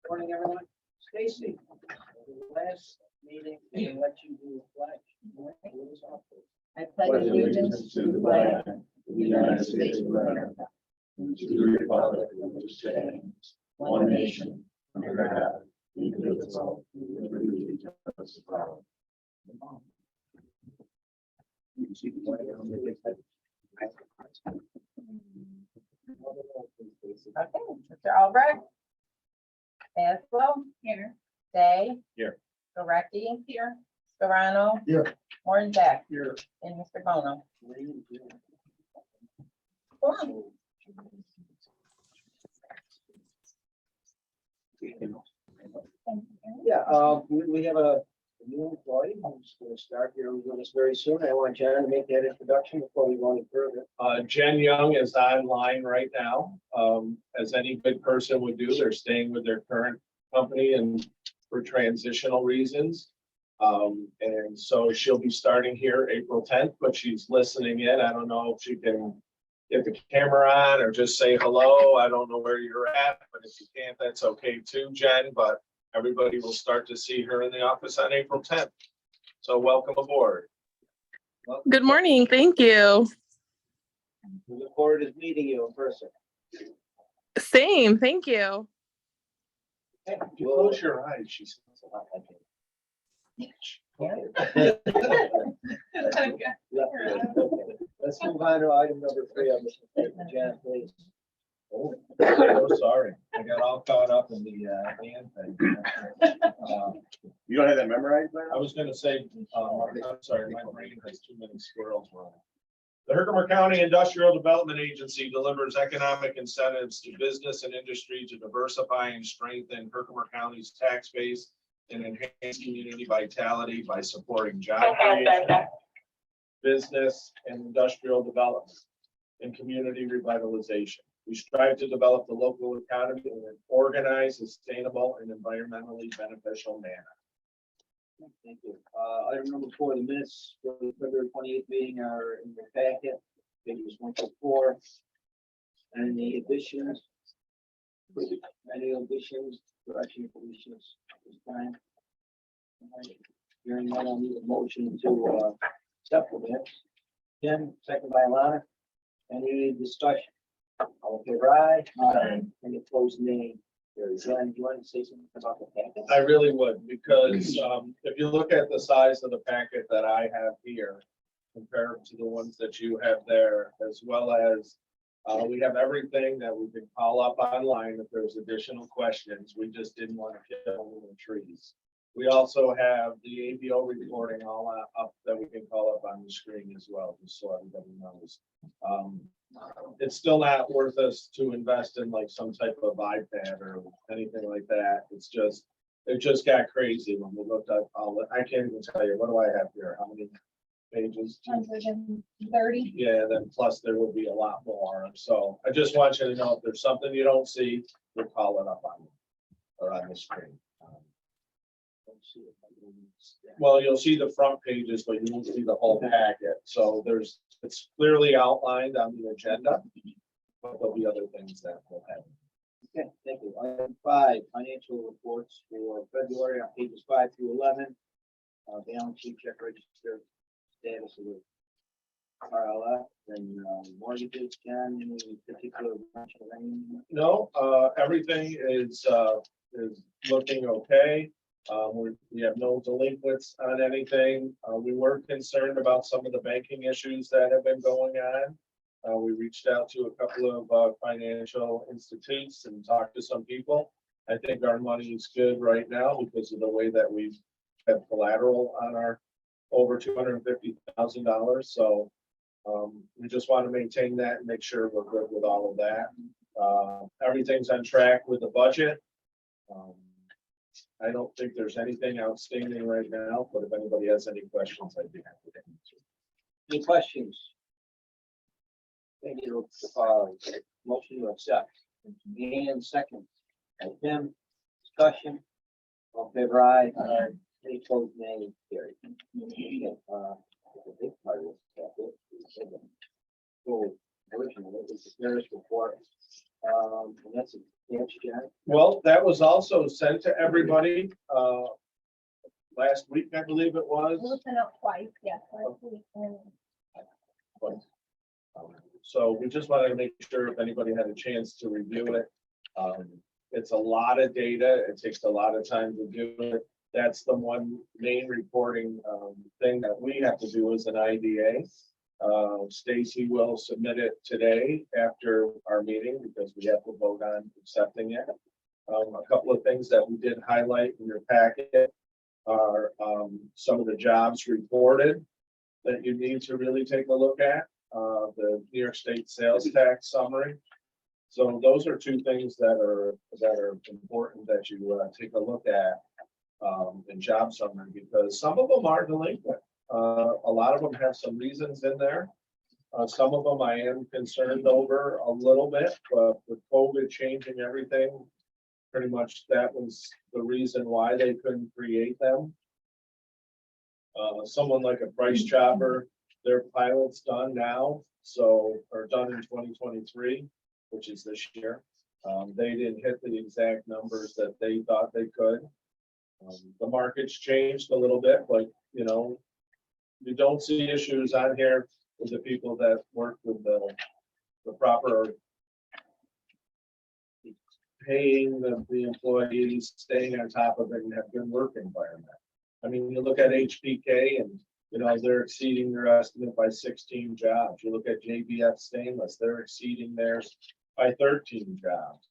Morning, everyone. Stacy, last meeting, we let you do a flag. I pledge allegiance to the flag of the United States of America, and to the republic for which it stands, one nation, under God, indivisible, with liberty and justice for all. Okay, Mr. Albrecht. Aswell. Here. Day. Here. Gorecki. Here. Scarano. Here. Mornzak. Here. And Mr. Bono. Yeah, we have a new employee who's going to start here with us very soon. I want John to make that introduction before we go any further. Jen Young is online right now. As any good person would do, they're staying with their current company and for transitional reasons. And so she'll be starting here April 10th, but she's listening in. I don't know if she can get the camera on or just say hello. I don't know where you're at, but if you can't, that's okay too, Jen, but everybody will start to see her in the office on April 10th. So welcome aboard. Welcome. Good morning. Thank you. We look forward to meeting you in person. Same. Thank you. If you close your eyes, she sounds a lot like it. Let's move on to item number 3 on this. Jan, please. Oh, so sorry. I got all caught up in the hand thing. You don't have that memorized, man? I was gonna say, I'm sorry, my brain has too many squirrels running. The Herkimer County Industrial Development Agency delivers economic incentives to business and industry to diversify and strengthen Herkimer County's tax base and enhance community vitality by supporting job creation, business and industrial development, and community revitalization. We strive to develop the local economy in an organized, sustainable, and environmentally beneficial manner. Thank you. Item number 4, the minutes for the February 28th meeting are in your packet, pages 1 to 4. Any additions? Any additions, corrections, deletions at this time? Hearing none, I'll need a motion to accept the minutes. Tim, second by Alana. Any discussion? All in favor, aye. Any opposed, nay. Very good. Do you want to say something about the packet? I really would, because if you look at the size of the packet that I have here compared to the ones that you have there, as well as we have everything that we can call up online if there's additional questions. We just didn't want to kill the trees. We also have the ABO reporting all up that we can call up on the screen as well, just so everybody knows. It's still not worth us to invest in like some type of iPad or anything like that. It's just, it just got crazy when we looked at all I can't even tell you, what do I have here? How many pages? 130. Yeah, then plus there will be a lot more. So I just want you to know if there's something you don't see, we'll call it up on or on the screen. Well, you'll see the front pages, but you won't see the whole packet. So it's clearly outlined on the agenda, but there'll be other things that will happen. Okay, thank you. Item 5, financial reports for February on pages 5 through 11. Balance sheet, check register, status of the RLF, and mortgages. John, any particular mention of any? No, everything is looking okay. We have no delinquents on anything. We were concerned about some of the banking issues that have been going on. We reached out to a couple of financial institutes and talked to some people. I think our money is good right now because of the way that we've had collateral on our over $250,000. So we just want to maintain that and make sure we're good with all of that. Everything's on track with the budget. I don't think there's anything outstanding right now, but if anybody has any questions, I'd be happy to answer. Any questions? Thank you. Motion to accept. And second. Tim, discussion. All in favor, aye. Any opposed, nay. Carried. The big part of this packet is the original, it was the fairness report. And that's a, yes, Jack. Well, that was also sent to everybody, last week, I believe it was. Listen up twice, yes. last week, and So we just wanted to make sure if anybody had a chance to review it. It's a lot of data. It takes a lot of time to do it. That's the one main reporting thing that we have to do as an IDA. Stacy will submit it today after our meeting because we have to vote on accepting it. A couple of things that we did highlight in your packet are some of the jobs reported that you need to really take a look at. The New York State sales tax summary. So those are two things that are important that you take a look at in job summary, because some of them are delinquent. A lot of them have some reasons in there. Some of them I am concerned over a little bit, but with COVID changing everything, pretty much that was the reason why they couldn't create them. Someone like a Price Chopper, their pilot's done now, so, or done in 2023, which is this year. They didn't hit the exact numbers that they thought they could. The market's changed a little bit, but you know, you don't see issues on here with the people that work with the proper paying the employees, staying on top of it, and have good work environment. I mean, you look at HPK and, you know, they're exceeding their estimate by 16 jobs. You look at JBF Stainless, they're exceeding theirs by 13 jobs.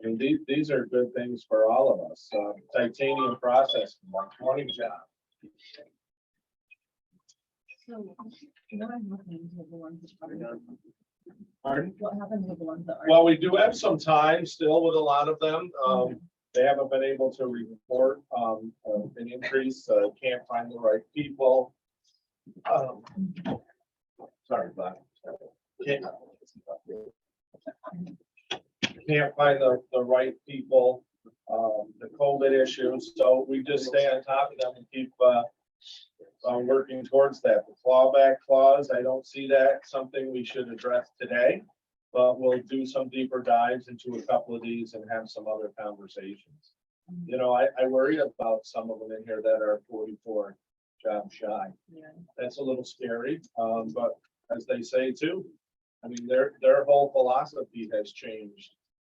I mean, these are good things for all of us. Titanium processing, like 20 jobs. So, what I'm looking into the ones that are. Pardon? What happens with the ones that are? Well, we do have some time still with a lot of them. They haven't been able to report an increase, can't find the right people. Sorry, Bob. Can't find the right people, the COVID issues, so we just stay on top of them and keep working towards that. The clawback clause, I don't see that something we should address today, but we'll do some deeper dives into a couple of these and have some other conversations. You know, I worry about some of them in here that are 44 jobs shy. Yeah. That's a little scary, but as they say too, I mean, their whole philosophy has changed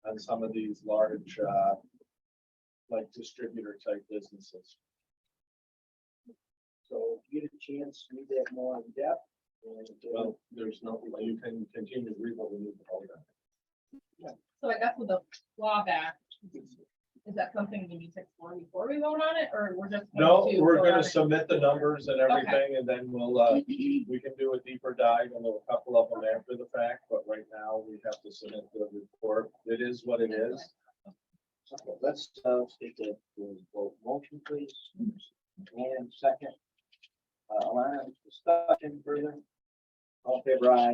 on some of these large, like distributor type businesses. So if you get a chance, read that more in depth. And, Well, there's no, you can continue to read what we need to hold on. So I guess with the clawback, is that something we need to explore before we vote on it, or we're just? No, we're vote gonna on it? submit the numbers and everything, and then we'll, we can do a deeper dive into a couple of them after the fact, but right now we have to submit the report. It is what it is. okay, let's take the vote. Motion, please. And second. Alana, discussion further. All in favor, aye.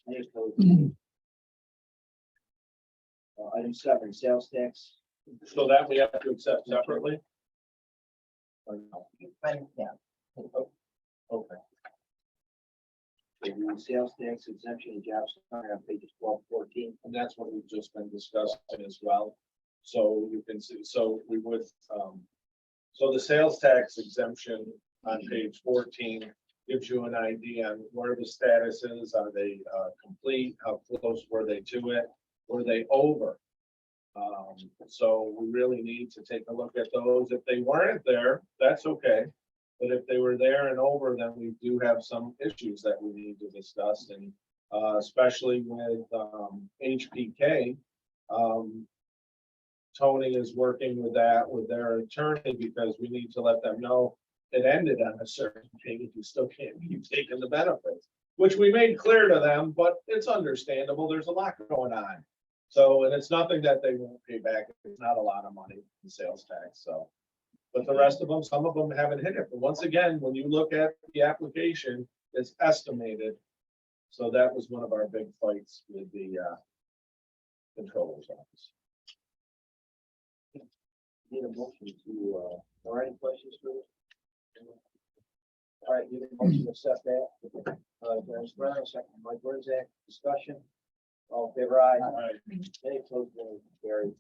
Any opposed? Item 7, sales tax. So that we have to accept separately? Or no? Yeah. Okay. The sales tax exemption and jobs on pages 12, 14. And that's what we've just been discussing as well. So you can see, so we would, so the sales tax exemption on page 14 gives you an idea on where the status is. Are they complete? How close were they to it? Were they over? So we really need to take a look at those. If they weren't there, that's okay. But if they were there and over, then we do have some issues that we need to discuss, and especially with HPK. Tony is working with that with their attorney, because we need to let them know it ended on a certain date. You still can't keep taking the benefits, which we made clear to them, but it's understandable. There's a lot going on. So, and it's nothing that they won't pay back. It's not a lot of money in sales tax. So, but the rest of them, some of them haven't hit it. But once again, when you look at the application, it's estimated. So that was one of our big fights with the controller's office. Need a motion to, or any questions for this? All right, need a motion to accept that. Dennis Brown, second Mike Brzak, discussion. All in favor, aye. Aye. Okay, close the carry.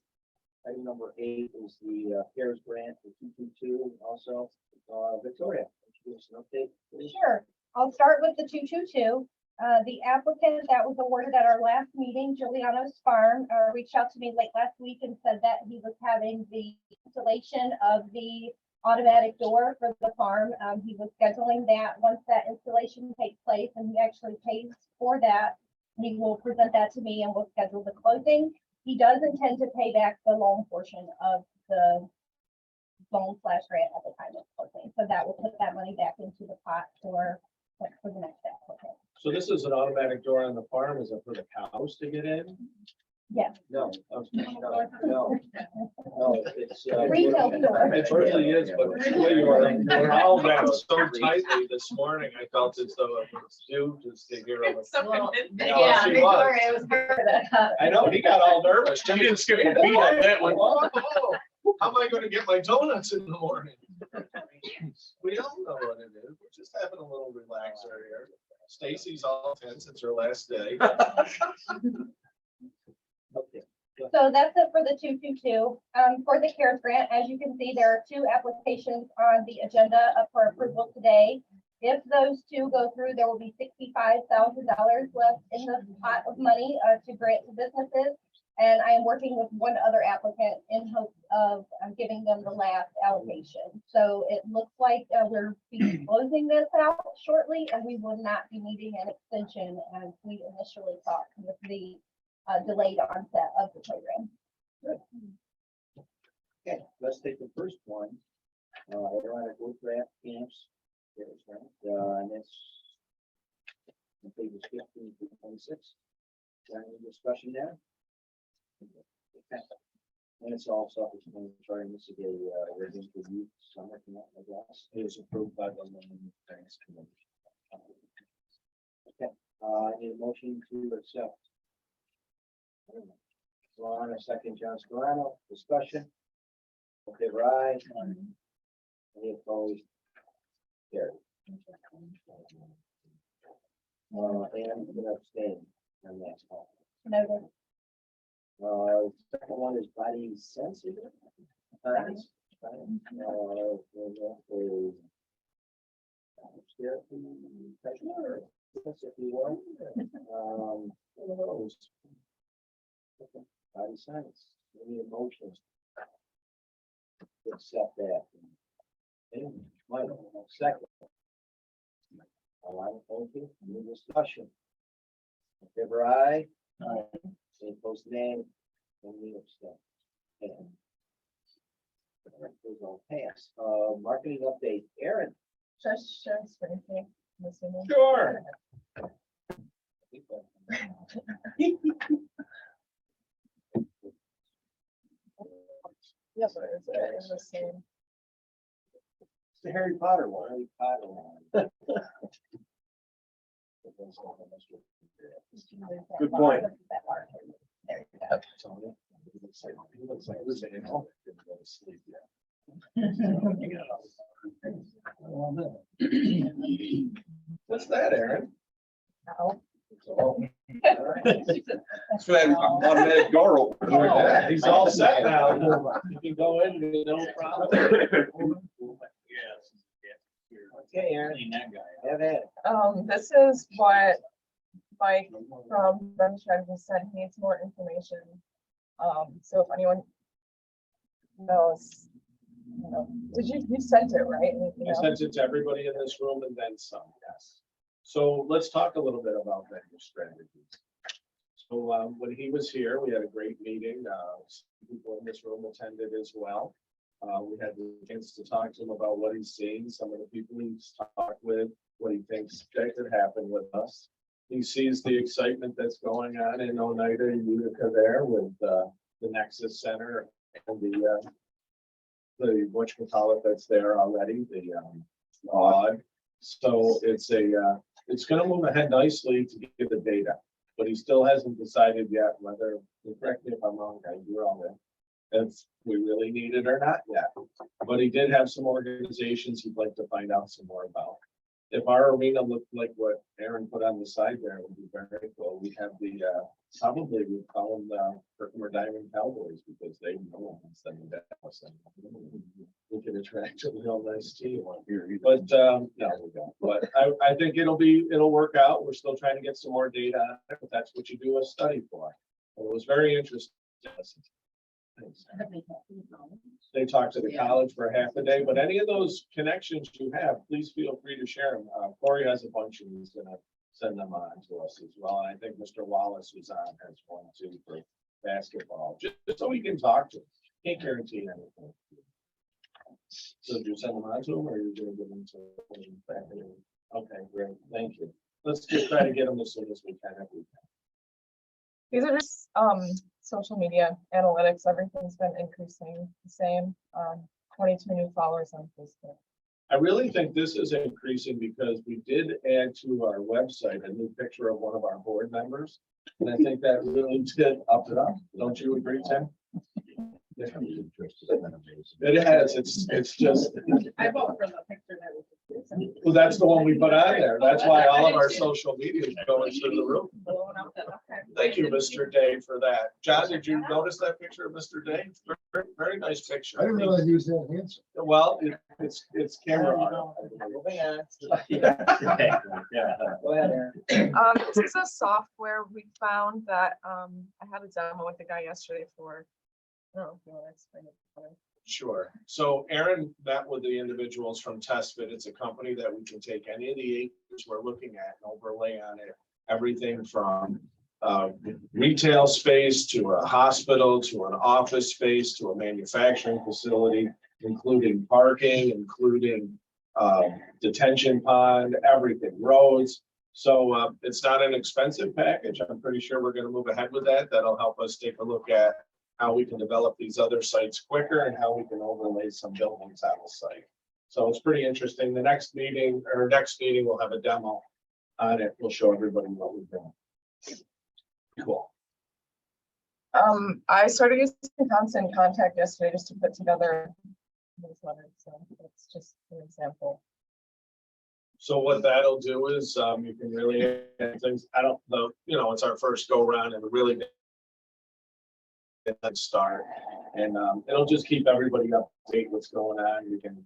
Item number 8 is the CARES grant for 222, also, Victoria, give us an update, please. Sure, I'll start with the 222. The applicant that was awarded at our last meeting, Giuliano's Farm, reached out to me late last week and said that he was having the installation of the automatic door for the farm. He was scheduling that. Once that installation takes place and he actually pays for that, he will present that to me and we'll schedule the closing. He does intend to pay back the loan portion of the loan/grant at the time of closing. So that will put that money back into the pot for the next applicant. So this is an automatic door on the farm, is it for the cows to get in? Yes. No, it's. Retail store. It really is, but the way you are all wrapped so tightly this morning, I felt as though it was due just to hear of it. Well, Yeah, she was. It was her that. I know, he got all nervous. He didn't skip a beat on that one. How am I gonna get my donuts in the morning? We all know what it is. We're just having a little relaxer here. Stacy's all tense. It's her last day. Okay. So that's it for the 222. For the CARES grant, as you can see, there are 2 applications on the agenda up for approval today. If those 2 go through, there will be $65,000 left in the pot of money to grant to businesses. And I am working with one other applicant in hopes of giving them the last allocation. So it looks like we're be closing this out shortly, and we will not be needing an extension as we initially thought with the delayed onset of the program. Okay, let's take the first one. Aromatic wood craft camps. There's right, and it's on pages 15 to 26. Any discussion there? Okay. And it's all self-explanatory. This is a residential youth summer camp, I guess. It was approved by the Loan Finance Committee. Okay, I need a motion to accept. Ron, a second, John Scarano, discussion. Okay, right. Any opposed? Carried. And I'm gonna abstain on that one. Noted. Second one is body sensitive. Science. If you will. One of those. Okay, body science, any emotions? Accept that. Okay, Michael, second. All right, thank you. Any discussion? In favor, aye. Any opposed, nay? Any abstain? Okay. All right, those all pass. Marketing update, Aaron. Just for anything, I'm assuming. Sure. Yes, it is the same. It's the Harry Potter one. Harry Potter one. Good point. There you go. What's that, Aaron? No. That's that automatic door opener. Yeah, he's all set now. You can go in, no problem. Okay, Aaron. Have at it. This is what Mike from the strategy said, he needs more information. So if anyone knows, did you sent it, right? I sent it to everybody in this room and then some, yes. So let's talk a little bit about vendor strategies. So when he was here, we had a great meeting. People in this room attended as well. We had the chance to talk to him about what he's seeing, some of the people he's talked with, what he thinks that could happen with us. He sees the excitement that's going on in Oneida, Utica there with the Nexus Center and the whatchamacallit that's there already, the odd. So it's going to move ahead nicely to get the data, but he still hasn't decided yet whether, correct me if I'm wrong, guys, you're all there, if we really need it or not yet. But he did have some organizations he'd like to find out some more about. if our arena looked like what Aaron put on the side there, it would be very cool. We have the, probably we'd call them the Herkimer Diamond Cowboys because they know us and Dallas. We could attract a real nice team on here, but, no, we don't. But I think it'll work out. We're still trying to get some more data on it, but that's what you do a study for. It was very interesting. Thanks. They talked to the college for half a day, but any of those connections you have, please feel free to share them. Corey has a bunch and he's gonna send them on to us as well. And I think Mr. Wallace was on has one too for basketball, just so we can talk to him. Can't guarantee anything. So do you send them on to him or you're gonna give them to? Okay, great. Thank you. Let's just try to get them as soon as we can. If we can. These are just social media analytics. Everything's been increasing the same. 22 new followers on Facebook. I really think this is increasing because we did add to our website a new picture of one of our board members. And I think that really did up it up. Don't you agree, Tim? It has, it's just, I vote for the picture that was. well, that's the one we put on there. That's why all of our social media is going through the roof. Blowing up that, okay. Thank you, Mr. Day, for that. John, did you notice that picture of Mr. Day? Very, very nice picture. I didn't realize he was that handsome. Well, it's camera. Yeah. Go ahead, Aaron. This is a software we found that I had a demo with the guy yesterday for. I don't know if you want to explain it better. Sure. So Aaron met with the individuals from TestFit. It's a company that we can take any of the acres we're looking at and overlay on it. Everything from retail space to a hospital, to an office space, to a manufacturing facility, including parking, including detention pond, everything, roads. So it's not an expensive package. I'm pretty sure we're going to move ahead with that. That'll help us take a look at how we can develop these other sites quicker and how we can overlay some buildings on the site. So it's pretty interesting. The next meeting we'll have a demo on it. We'll show everybody what we've done. Cool. I started using Constant Contact yesterday just to put together newsletter. So it's just an example. So what that'll do is you can really add things. I don't know, it's our first go round and really start, and it'll just keep everybody up to date what's going on. You can,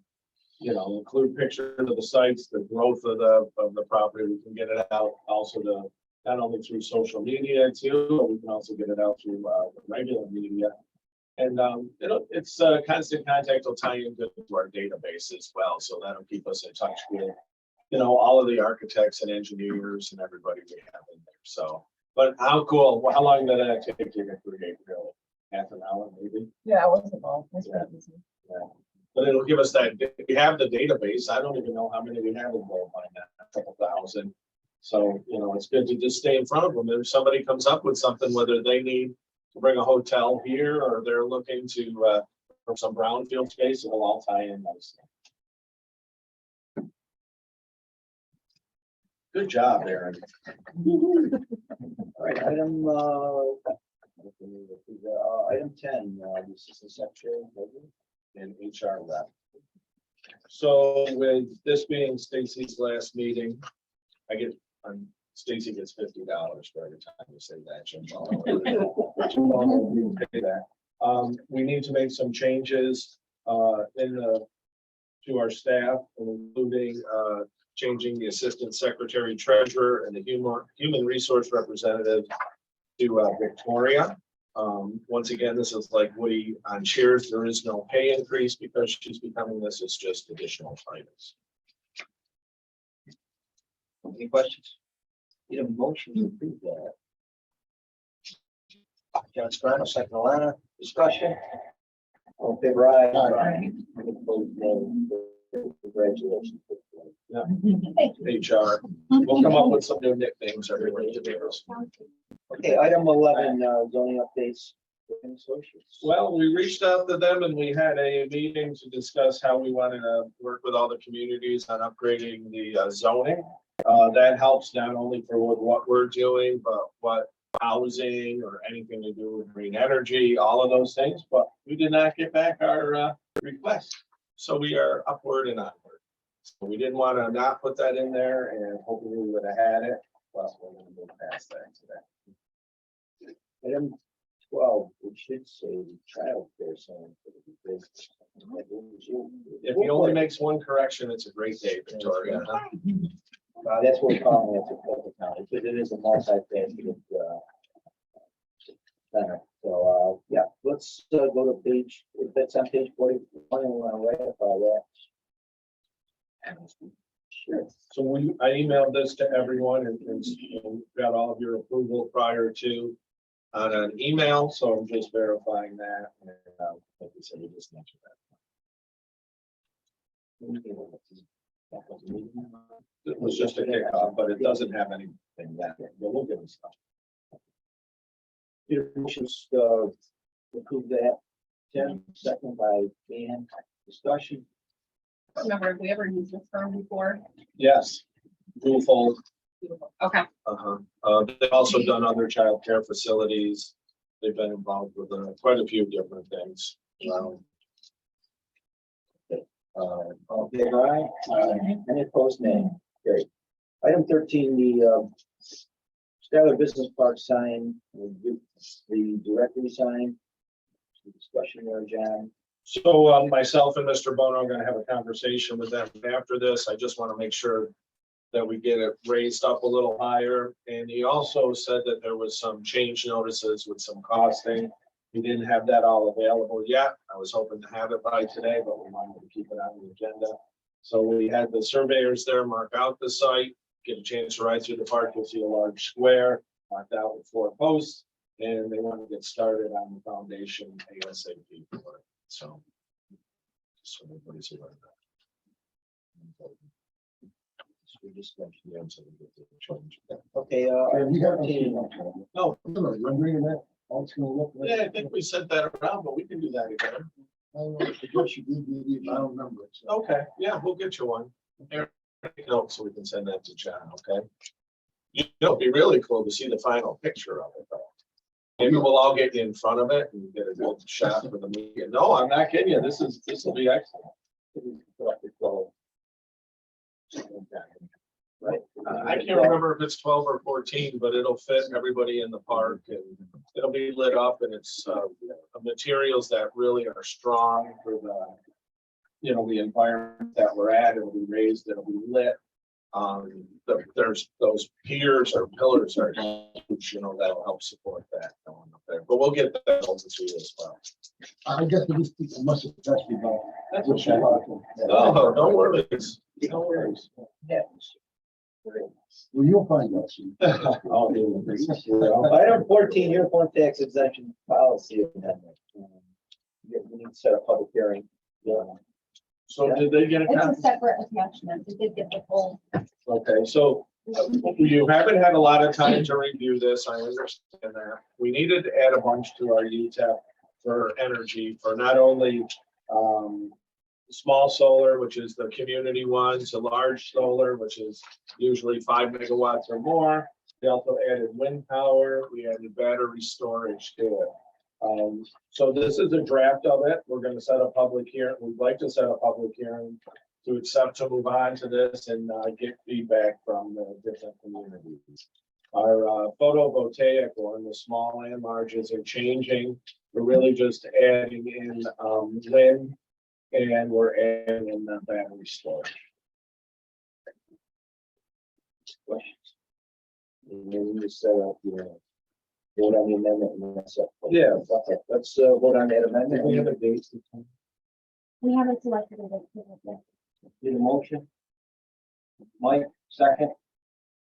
include pictures of the sites, the growth of the property. We can get it out also to not only through social media too, but we can also get it out through the regular media. And it's Constant Contact will tie into our database as well, so that'll keep us in touch with all of the architects and engineers and everybody we have in there. So, but how cool? How long did that take you to create? Really? Half an hour, maybe. Yeah, it wasn't long. It's pretty easy. Yeah. But it'll give us that. We have the database. I don't even know how many we have involved by now. A couple thousand. So it's good to just stay in front of them. If somebody comes up with something, whether they need to bring a hotel here or they're looking to for some brownfield space, it'll all tie in nicely. Good job, Aaron. All right, item 10, this is the secretary And HR rep. So with this being Stacy's last meeting, Stacy gets $50 for every time you say that. We need to make some changes to our staff, including changing the assistant secretary treasurer and the human resource representative to Victoria. Once again, this is like Woody on Cheers. There is no pay increase because she's becoming this. It's just additional titles. Any questions? Need a motion to approve that. John Strano, second Alana, discussion. All in favor, aye. Aye. Any opposed, no. Congratulations. HR. We'll come up with some new nicknames everybody to do. Okay, item 11, zoning updates. Associates. Well, we reached out to them and we had a meeting to discuss how we wanted to work with all the communities on upgrading the zoning. That helps not only for what we're doing, but what housing or anything to do with green energy, all of those things. But we did not get back our request. So we are upward and onward. So we didn't want to not put that in there and hopefully we would have had it. Plus, we're going to move past that today. Item 12, we should say child care center. If he only makes one correction, it's a great day, Victoria. huh? That's what we're calling it, because it is a multi-faceted, center. So, yeah, let's, go to page, if that's on page 41, and we want to ratify that. Sure. So I emailed this to everyone and got all of your approval prior to on an email, so I'm just verifying that. And, like we said, we just mentioned that. It was just a kickoff, but it doesn't have anything that, but we'll give them stuff. Peter, motions, approve that. Tim, second by Dan, discussion. Remember, have we ever used this firm before? Yes, dual fold. Okay. They've also done other child care facilities. They've been involved with quite a few different things. All in favor, aye? Any opposed, nay? Great. Item 13, the Skylar Business Park sign, the directory sign. Discussion there, John. So myself and Mr. Bono are going to have a conversation with them after this. I just want to make sure that we get it raised up a little higher. And he also said that there was some change notices with some costing. We didn't have that all available yet. I was hoping to have it by today, but we wanted to keep it on the agenda. So we had the surveyors there mark out the site, get a chance to ride through the park. You'll see a large square marked out with 4 posts, and they want to get started on the foundation ASAP for it. So everybody's aware of that. We just mentioned. Yeah, so we get to change that. Okay, item 14. No, Rendering of that, all it's gonna look like. yeah, I think we said that around, but we can do that again. What you did, I don't remember it. so. Okay, yeah, we'll get you one. Here, take notes so we can send that to John, okay? You know, it'd be really cool to see the final picture of it, though. Maybe we'll all get you in front of it and get a good shot for the media. No, I'm not kidding you. This will be excellent. Right. I can't remember if it's 12 or 14, but it'll fit everybody in the park and it'll be lit up and it's materials that really are strong for the environment that we're at. It'll be raised, it'll be lit. There's those piers or pillars are huge, that'll help support that going up there. But we'll get that over to you as well. I guess these people must have touched me about. That's okay. No, no worries. No worries. Yeah. Well, you'll find out soon. I'll do it. Item 14, uniform tax exemption policy amendment. We need to set a public hearing. Yeah. So did they get a It's copy? a separate attachment. It did get the full. Okay, so you haven't had a lot of time to review this. I understand that. We needed to add a bunch to our UTEP for energy for not only small solar, which is the community ones, a large solar, which is usually 5 megawatts or more. We also added wind power. We added battery storage to it. So this is a draft of it. We're going to set a public hearing. We'd like to set a public hearing to accept to move on to this and get feedback from the different communities. Our photovoltaic or the small land margins are changing. We're really just adding in wind and we're adding in the battery storage. Questions? And then we just set up, vote on the amendment and that's it. Yeah. Okay, let's vote on that amendment. We have a date. We haven't selected it yet. Need a motion? Mike, second.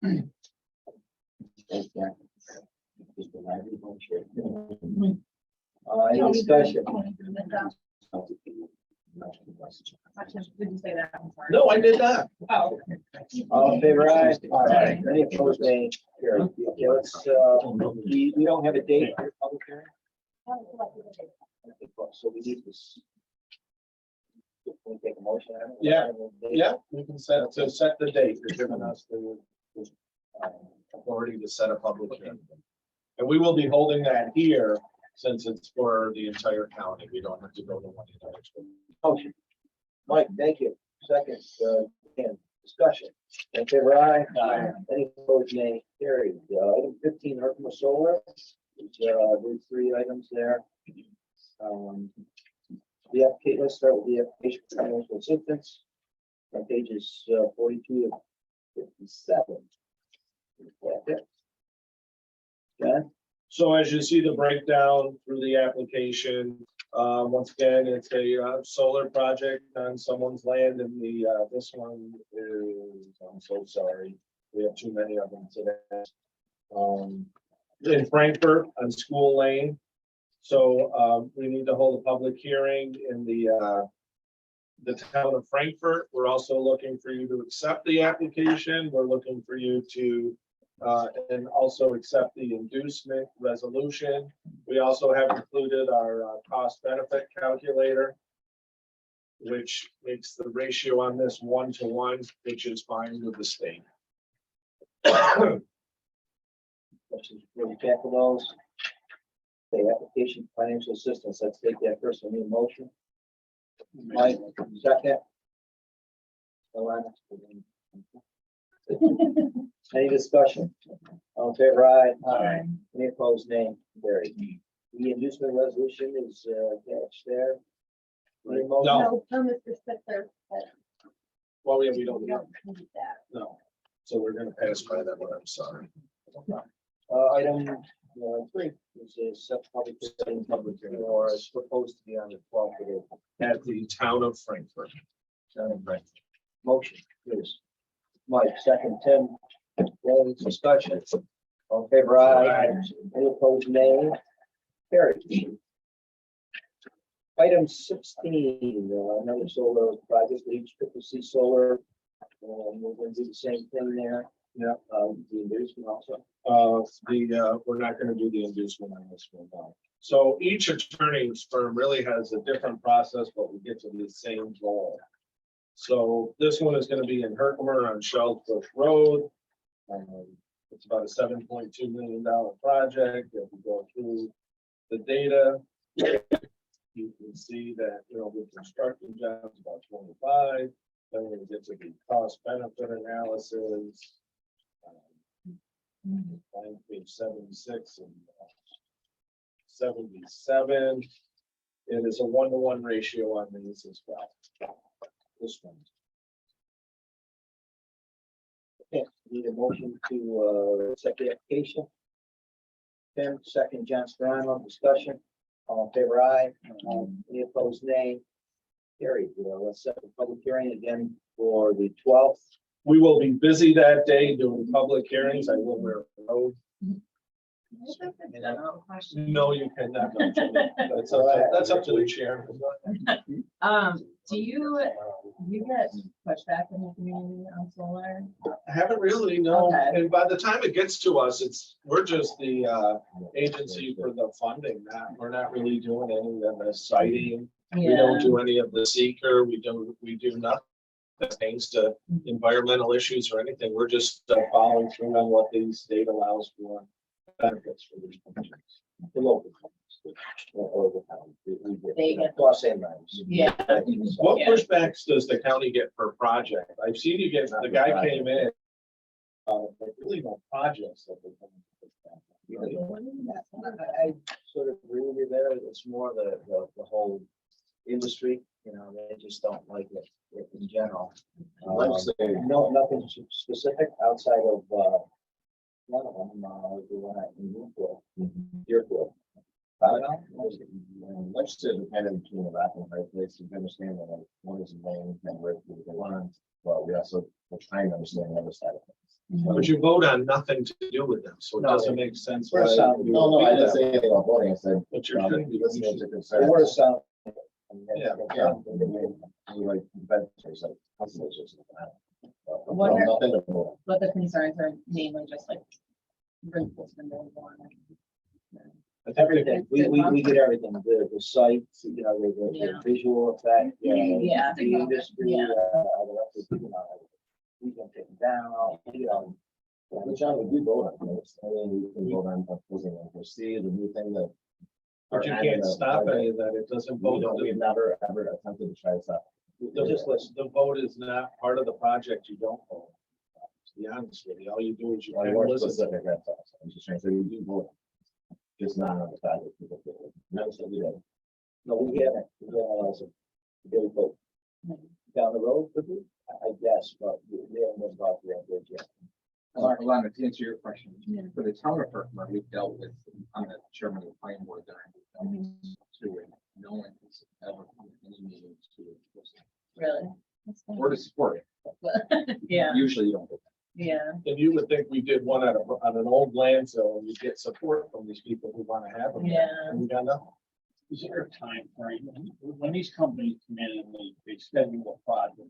Any discussion? Did you say that? I'm sorry. No, I did not. Oh. All in favor, aye? Aye. Any opposed, nay? Carried. Okay, let's, we don't have a date for the public hearing, Haven't selected it. so we need this. Can we take a motion? on it? Yeah. Yeah, we can set the date. You're giving us the authority to set a public hearing. And we will be holding that here since it's for the entire county. We don't have to go to one entire. Motion. Mike, thank you. second, again, discussion. In favor, aye. Aye. Any opposed, nay. Carried. Item 15, Herkimer Solar. There's three items there. The application, let's start with the application for financial assistance. On pages 42 to 57. John? So as you see the breakdown through the application, once again, it's a solar project on someone's land, and this one is, I'm so sorry, we have too many of them today. In Frankfurt on School Lane. So we need to hold a public hearing in the town of Frankfurt. We're also looking for you to accept the application. We're looking for you to and also accept the inducement resolution. We also have included our cost benefit calculator, which makes the ratio on this 1-to-1, which is fine with the state. Questions before we tackle those? The application for financial assistance, let's take that first. I need a motion. Mike, second. Alana. Any discussion? All in favor, aye. Aye. Any opposed, nay. Carried. The inducement resolution is attached there. Any motion? No. No, Mr. Spitzer, but Well, we we don't, don't need that. no. So we're gonna pass by that one, I'm sorry. Item 3 is a set public hearing, or is proposed to be on the 12th of April. At the town of Frankfurt. Motion, please. Mike, second, Tim. Any discussion? All in favor, aye. Any opposed, nay. Carried. Item 16, another solar project, each C Solar. We're going to do the same thing there. Yeah. The inducement also. We're not gonna do the inducement on this one now. So each attorney's firm really has a different process, but we get to the same goal. So this one is gonna be in Herkimer on Shellbrook Road. It's about a $7.2 million project. If we go through the data, you can see that, the construction jobs about 25. Then we get to the cost benefit analysis. Page 76 and 77. It is a 1-to-1 ratio on these as well. This one. Okay, need a motion to accept the application. Tim, second, John Sperano, discussion. All in favor, aye. Any opposed, nay. Carried. Let's set the public hearing again for the 12th. We will be busy that day doing public hearings. I will wear a robe. No, you cannot. That's up to the chair. Do you get pushback in the community on solar? I haven't really, no. Okay. And by the time it gets to us, we're just the agency for the funding. We're not really doing any of the siting. We don't do any of the seeker. We do nothing that pertains to environmental issues or anything. We're just following through on what the state allows for benefits for these functions. The local companies, or the town. They get- Plus and minus. Yeah. What pushbacks does the county get per project? I've seen you get, the guy came in. But really no projects that they come. I sort of agree with you there. It's more the whole industry, they just don't like it in general. No, nothing specific outside of one of them, the one at Newport, Deerfield. Legislative dependent between the back and right place, you understand that like one is laying and where they want, but we also are trying to understand the other side of things. But you vote on nothing to do with them, so it No. doesn't make sense. We're why sound- you No, would I do didn't that. say anything about voting, I said, But you should be listening to The concerns. word sound. Yeah. We like benefits, like customers or something. Wonder- Nothing to vote. But the concerns are mainly just like. wrinkles in the one. I think Everything, we get everything, the sites, the Yeah. visual effect. Yeah. The industry, Yeah. we can take them down, Which I would do vote on this, I mean, we can vote on opposing and proceed, the new thing that. But you can't stop any of that, it doesn't vote on We've it. never ever attempted to try to stop. Just listen. The vote is not part of the project, you don't vote. To be honest with you, all you do is you I kind of want listen. specific, that's all. I'm just trying to say, we do vote. Just not on the side of people. No, so we don't. No, we haven't, really vote. Down the road, could we? I guess, but we haven't about that bridge yet. Alana, to answer your question, for the town of Herkimer, we've dealt with, I'm the chairman of the planning board there. And we've dealt with to it. No one has ever come to any meetings to it. Really? Or to support it. Yeah, Usually you don't. get yeah. And you would think we did one on an old landfill, and you get support from these people who want to have them. Yeah. And we got nothing. Is there a time frame when these companies come in and they schedule a project?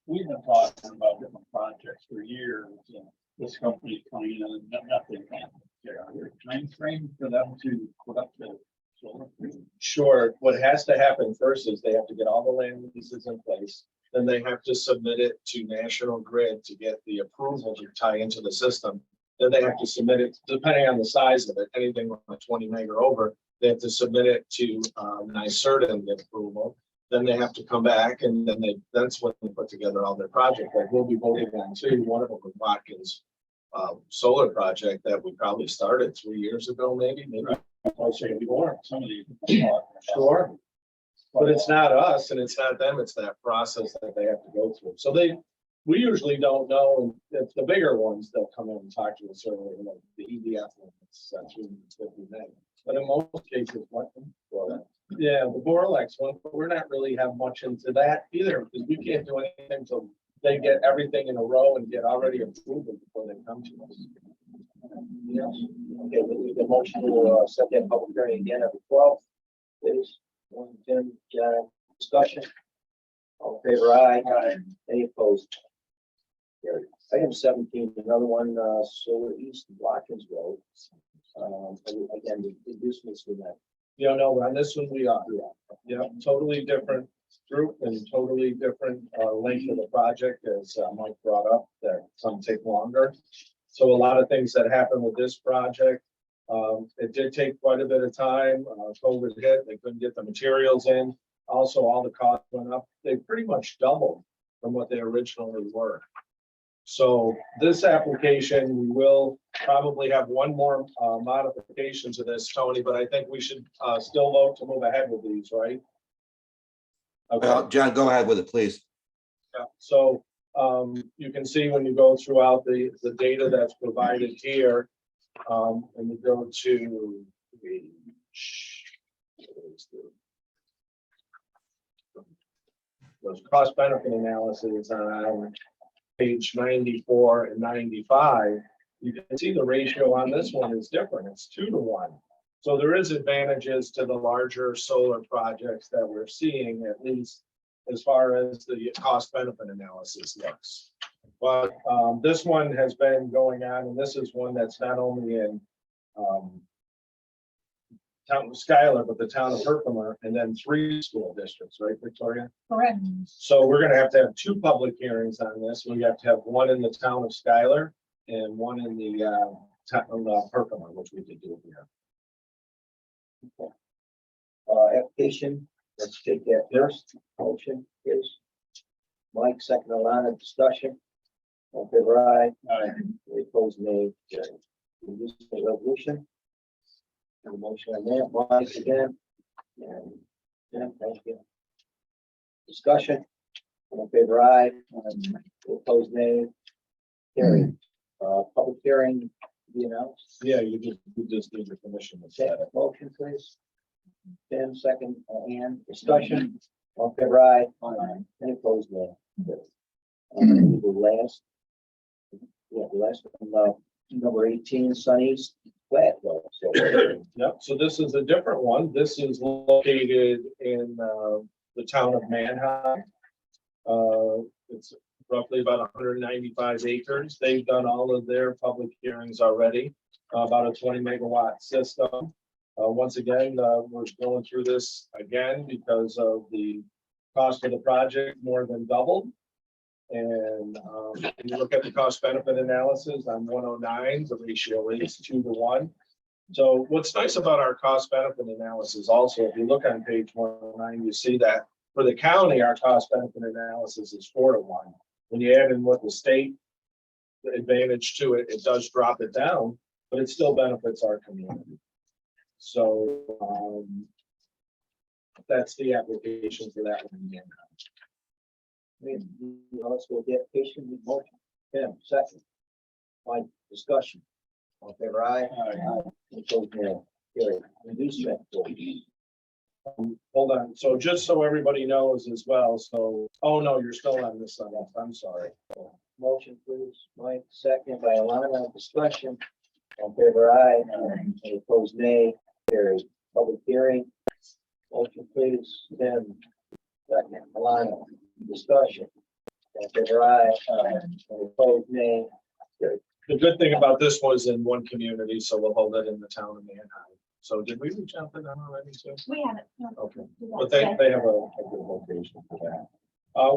We've been talking about different projects for years, and this company's coming in and nothing happens. Is there a time frame for them to put up the solar? Sure, what has to happen first is they have to get all the land leases in place. Then they have to submit it to National Grid to get the approval to tie into the system. Then they have to submit it, depending on the size of it, anything like 20 meg or over, they have to submit it to NYSERDA and get approval. Then they have to come back, and then that's when they put together all their projects. Like we'll be voting on two. One of them was Watkins solar project that we probably started 3 years ago, maybe. I'll say before, some of these. Sure. But it's not us and it's not them, it's that process that they have to go through. So we usually don't know, and if the bigger ones, they'll come in and talk to us earlier, like the EDF one, it's 350 meg. But in most cases, what? Yeah, the Boralex one, but we're not really have much into that either, because we can't do anything until they get everything in a row and get already approved before they come to us. Yes. Okay, we need a motion to set that public hearing again at the 12th, please. 1, 10, discussion. All in favor, aye. Aye. Any opposed? Carried. Item 17, another one, Solar East Watkins Road. Again, the inducements with that. You know, on this one we are, yeah, totally different group and totally different length of the project, as Mike brought up, that some take longer. So a lot of things that happened with this project, it did take quite a bit of time. COVID hit, they couldn't get the materials in. Also, all the costs went up. They pretty much doubled from what they originally were. So this application, we will probably have one more modification to this, Tony, but I think we should still vote to move ahead with these, right? Okay. John, go ahead with it, please. Yeah. So you can see when you go throughout the data that's provided here, and you go to those cost benefit analysis on page 94 and 95, you can see the ratio on this one is different. It's 2 to 1. So there is advantages to the larger solar projects that we're seeing, at least as far as the cost benefit analysis looks. But this one has been going on, and this is one that's not only in town of Schuyler, but the town of Herkimer, and then 3 school districts, right, Victoria? Correct. So we're gonna have to have 2 public hearings on this. We have to have one in the town of Schuyler and one in the town of Herkimer, which we could do here. Application, let's take that first. Motion, please. Mike, second, Alana, discussion. All in favor, aye. Aye. Any opposed, nay. Carried. Inducement resolution. And a motion on that, Mike again. And yeah, thank you. Discussion. All in favor, aye. Any opposed, nay. Carried. Public hearing be announced. Yeah, you just need your permission to set Okay, it. motion, please. 10 second, and discussion. All in favor, aye. Any opposed, no. The last. Yeah, the last one, number 18, Sunny's flat though. So, Yep, so this is a different one. This is located in the town of Manheim. It's roughly about 195 acres. They've done all of their public hearings already, about a 20 megawatt system. Once again, we're going through this again because of the cost of the project more than doubled. And when you look at the cost benefit analysis on 109, the ratio is 2 to 1. So what's nice about our cost benefit analysis also, if you look on page 109, you see that For the county, our cost benefit analysis is 4 to 1. When you add in what the state advantage to it, it does drop it down, but it still benefits our community. So, that's the application for that one. Let's go get patient with motion. Tim, second. My discussion. All in favor, aye. Opposed, no. Carried. Inducement. Hold on, so just so everybody knows as well, so, oh no, you're still on this one, I'm sorry. Motion, please. Mike, second by Alana. Discussion. All in favor, aye. Any opposed, nay. Carried. Public hearing. Motion, please. Tim, second. Alana. Discussion. All in favor, aye. Any opposed, nay. Carried. The good thing about this was in one community, so we'll hold it in the town of Manheim. So did we reach out to them already too? We haven't. No. Okay, but they have a good location for that.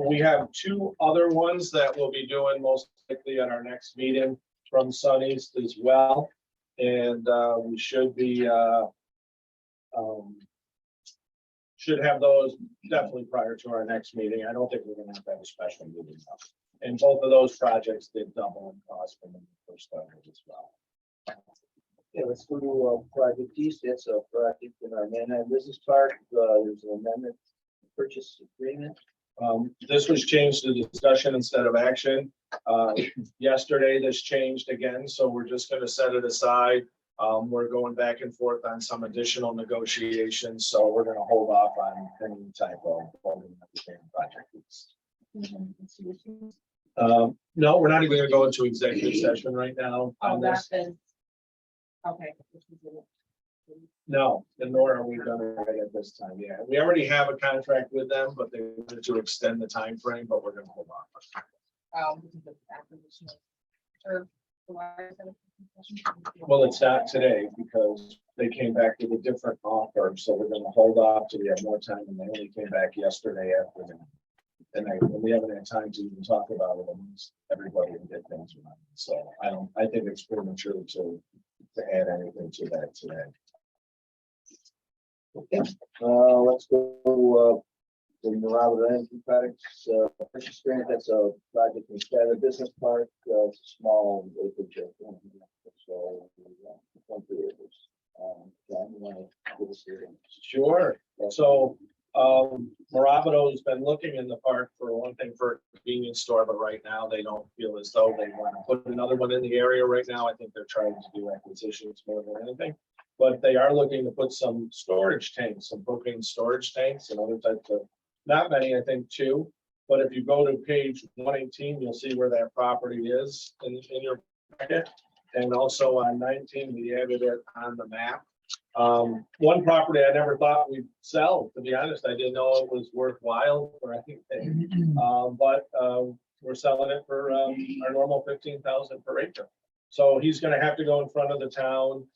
We have 2 other ones that we'll be doing most likely at our next meeting from Sunny's as well. And we should be, should have those definitely prior to our next meeting. I don't think we're gonna have to have a special meeting. And both of those projects did double in cost from the first started as well. Okay, let's go to project East. It's a project in our Manheim Business Park. There's an amendment purchase agreement. This was changed to discussion instead of action. Yesterday, this changed again, so we're just gonna set it aside. We're going back and forth on some additional negotiations, so we're gonna hold off on any type of voting of the same project. No, we're not even gonna go into executive session right now on this. Okay. No, and nor are we gonna right at this time. Yeah, we already have a contract with them, but they wanted to extend the time frame. But we're gonna hold on. Well, it's not today because they came back with a different offer, so we're gonna hold off till we have more time, and they only came back yesterday afternoon. And we haven't had time to even talk about it amongst everybody and get things right. So I think it's premature to add anything to that today. Okay, let's go to the Robert Energy Products purchase agreement. That's a project in Skyler Business Park. It's a small acreage. So 20 acres. John, you want to give us your? Sure. So Morabito's been looking in the park for one thing for a convenience store, but right now they don't feel as though they want to put another one in the area right now. I think they're trying to do acquisitions more than anything. But they are looking to put some storage tanks, some propane storage tanks and other types of, not many, I think 2. But if you go to page 118, you'll see where that property is in your packet. And also on 19, we added it on the map. One property I never thought we'd sell, to be honest. I didn't know it was worthwhile for anything. But we're selling it for our normal $15,000 per acre. So he's gonna have to go in front of the town.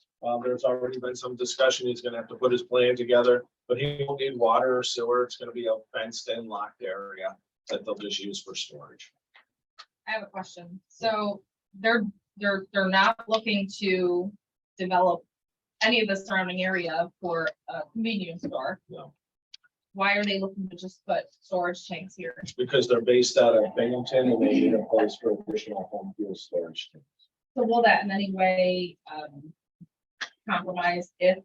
There's already been some discussion. He's gonna have to put his plan together, but he won't need water or sewer. It's gonna be a fenced in locked area that they'll just use for storage. I have a question. So they're not looking to develop any of the surrounding area for a convenience store. No. Why are they looking to just put storage tanks here? Because they're based out of Binghamton and they need a place for additional home fuel storage. So will that in any way compromise if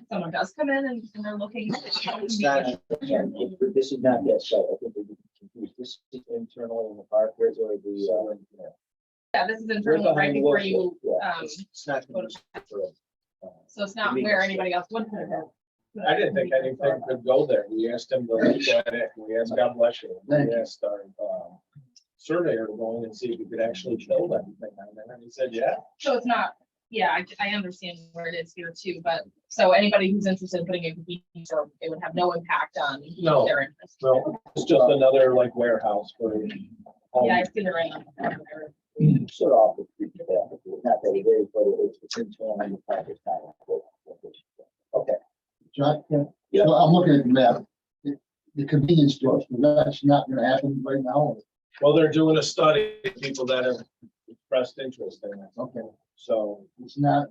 someone does come in and they're looking? It's not, this is not that site. I think we're confused. This is internally in the park. Where's the, Yeah, this is internal right before you, it's not. go to- so it's not where anybody else would put it. I didn't think anything could go there. We asked him to look at it. We asked, God bless you. We asked our surveyor to go in and see if we could actually build anything on there. And he said, yeah. So it's not, yeah, I understand where it is here too, but so anybody who's interested in putting a convenience store, it would have no impact on No. their interest. No, it's just another like warehouse for. Yeah, I see the right. Sort of, not that it is, but it's internal in the park. It's not. Okay. John, so I'm looking at the map, the convenience stores, that's not gonna happen right now. Well, they're doing a study of people that have expressed interest in it. Okay, So it's not,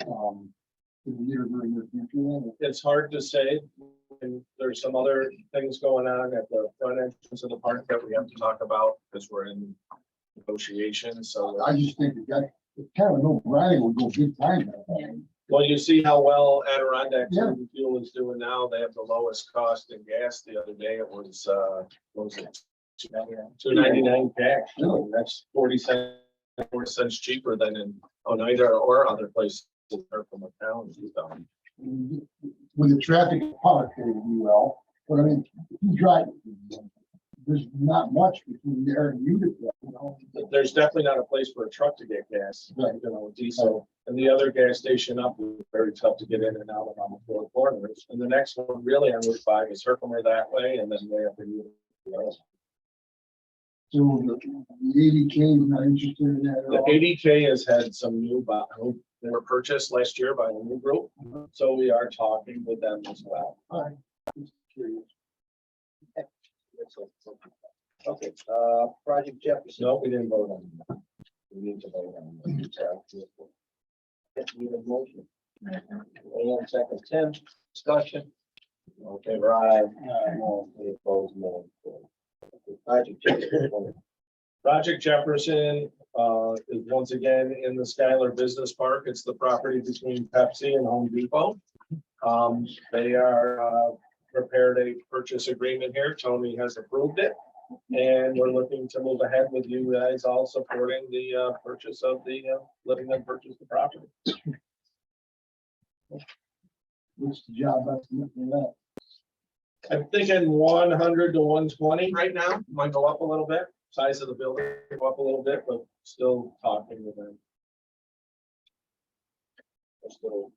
in the near, very near future, then? it's hard to say. and there's some other things going on at the front entrance of the park that we have to talk about because we're in negotiations, so. I just think that it's kind of no brainer, we'll go big time. Well, you see how well Adirondack Yeah. Fuel is doing now. They have the lowest cost in gas. The other day it was, what was it? $2.99 cash. Really? That's 4 cents cheaper than in Oneida or other places from a town. With the traffic park, they do well, but I mean, if you drive, there's not much between there and Utica, you know. There's definitely not a place for a truck to get gas, Right. you know, diesel. And the other gas station up is very tough to get in and out of on the four corners. And the next one really on Route 5 is Herkimer that way and then way up in Utica. So the 80K is not interested in that at The all. 80K has had some new, they were purchased last year by a new group, so we are talking with them as well. All right. Just curious. Okay, Project Jefferson. No, we didn't vote on that. We need to vote on that. Need a motion. And second, Tim, discussion. Okay, right. No, any opposed, no. Project Jefferson. Project Jefferson is once again in the Skylar Business Park. It's the property between Pepsi and Home Depot. They are prepared a purchase agreement here. Tony has approved it. And we're looking to move ahead with you guys all supporting the purchase of the, letting them purchase the property. What's the job estimate for that? I'm thinking 100 to 120 right now. Might go up a little bit. Size of the building go up a little bit, but still talking with them. Let's go.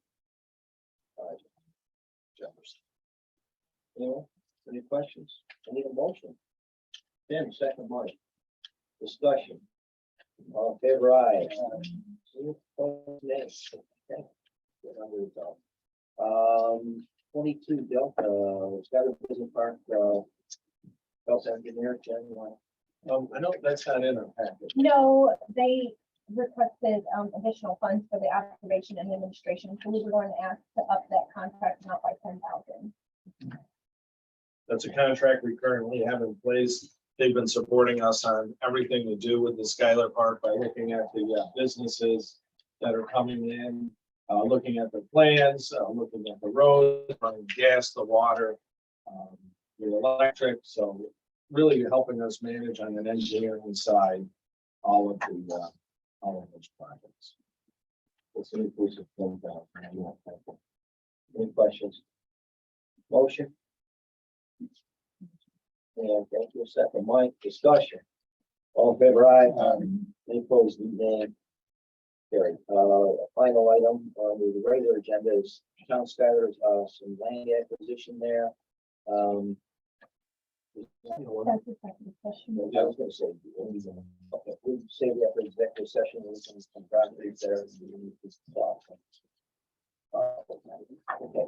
Jefferson. Anyone, any questions? I need a motion. Tim, second, Mike. Discussion. All in favor, aye. Nay. Okay. Good, I'm gonna go. 22, Delta, Skyler Business Park, Delta Engineer, Jen, you want? I know that's not in our package. No, they requested additional funds for the observation and administration, so we were going to ask to up that contract amount by 10,000. That's a contract we currently have in place. They've been supporting us on everything to do with the Skylar Park by looking at the businesses that are coming in, looking at the plans, looking at the roads, running gas, the water, the electric. So really helping us manage on an engineering side all of those projects. It's an inclusive phone call. Any questions? Motion? And thank you, second, Mike, discussion. All in favor, aye. Any opposed, nay. Carried. Final item on the regular agenda is Town Skyler's, some land acquisition there. That's the second question. I was gonna say, okay, we say we have the executive session, we can some properties there. Okay,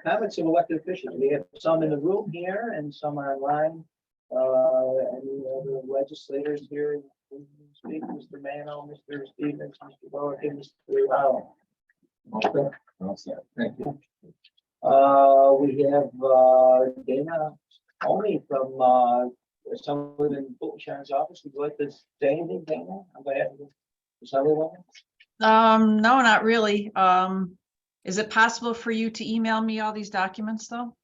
comments of elected officials, we have some in the room here and some online. Any other legislators here? Speak, Mr. Mano, Mr. Stevens, Mr. Bowen, Mr. Allen. Okay, well said. Thank you. We have, Dana only from, someone in Fulton Sharon's office. Would you like to say anything, Dana? On behalf of the Assemblywoman? No, not really. Is it possible for you to email me all these documents though?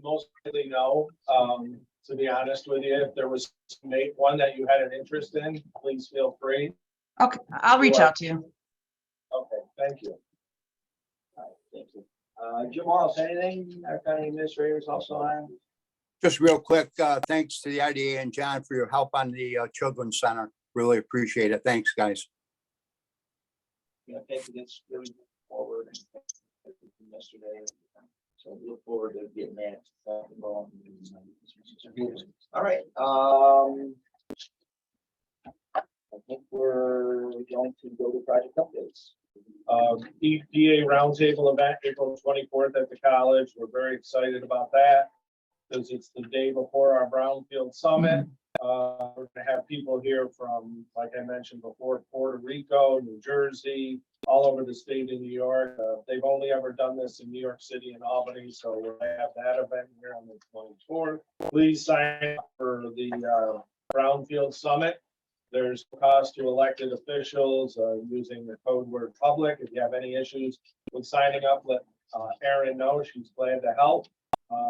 Most likely no. To be honest with you, if there was one that you had an interest in, please feel free. Okay, I'll reach out to you. Okay, thank you. All right, thank you. Jim Wallace, anything? Our county administrators also on? Just real quick, thanks to the IDA and John for your help on the Children's Center. Really appreciate it. Thanks, guys. You know, thank you. That's really forward. Yesterday. So we look forward to getting that. All right. I think we're going to go to project updates. EPA roundtable event, April 24th at the college. We're very excited about that. because it's the day before our Brownfield Summit. We're gonna have people here from, like I mentioned before, Puerto Rico, New Jersey, all over the state of New York. They've only ever done this in New York City and Albany, so we'll have that event here on the 24th. Please sign up for the Brownfield Summit. There's cost to elected officials using the code word public. If you have any issues with signing up, let Erin know. She's glad to help.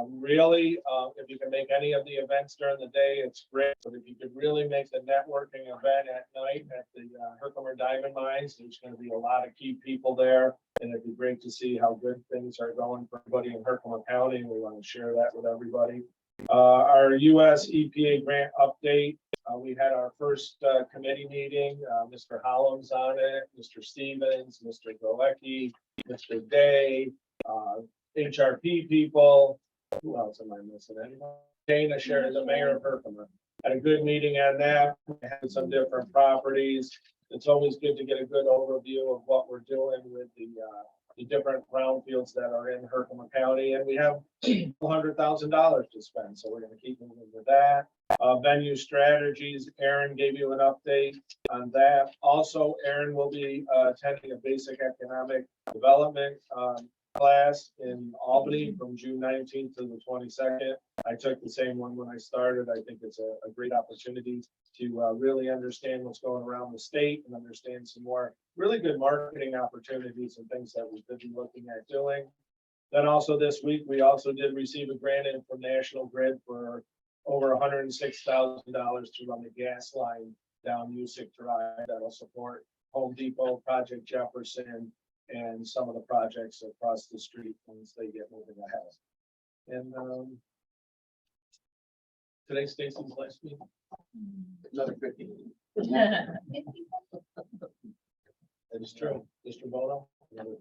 Really, if you can make any of the events during the day, it's great. But if you could really make the networking event at night at the Herkimer Diamond Mines, there's going to be a lot of key people there. And it'd be great to see how good things are going for everybody in Herkimer County. We want to share that with everybody. Our US EPA grant update. We had our first committee meeting. Mr. Hollums on it, Mr. Stevens, Mr. Galecki, Mr. Day, HRP people. Who else am I missing? Anyone? Dana Sherry, the mayor of Herkimer. Had a good meeting on that. We had some different properties. It's always good to get a good overview of what we're doing with the different brownfields that are in Herkimer County, and we have $100,000 to spend, so we're going to keep moving with that. Venue strategies, Erin gave you an update on that. Also, Erin will be attending a basic economic development class in Albany from June 19th to the 22nd. I took the same one when I started. I think it's a great opportunity to really understand what's going around the state and understand some more really good marketing opportunities and things that we could be looking at doing. Then also this week, we also did receive a grant in from National Grid for over $106,000 to run the gas line down Music Drive. That'll support Home Depot, Project Jefferson, and some of the projects across the street once they get moving ahead. And today's Stacy's last meeting. Another 50. That is true. Mr. Bono. Okay,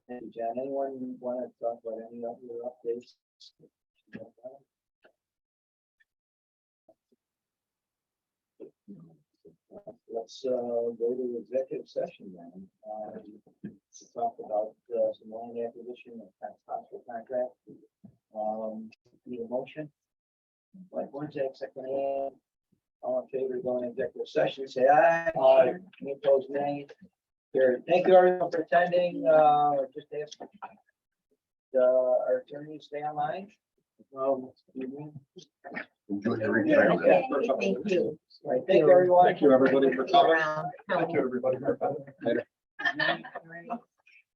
thank you, John. Anyone want to talk about any of your updates? Let's go to executive session then. To talk about some land acquisition and possible contract. Need a motion? Like one second. All in favor of going to executive session, say aye. Aye. Any opposed, nay? Carried. Thank you everyone for attending. Just ask our attorney to stay online. Enjoy your retirement. Thank you. All right, thank you, everyone. Thank you, everybody, for coming. Around. Thank you, everybody, for coming. Later.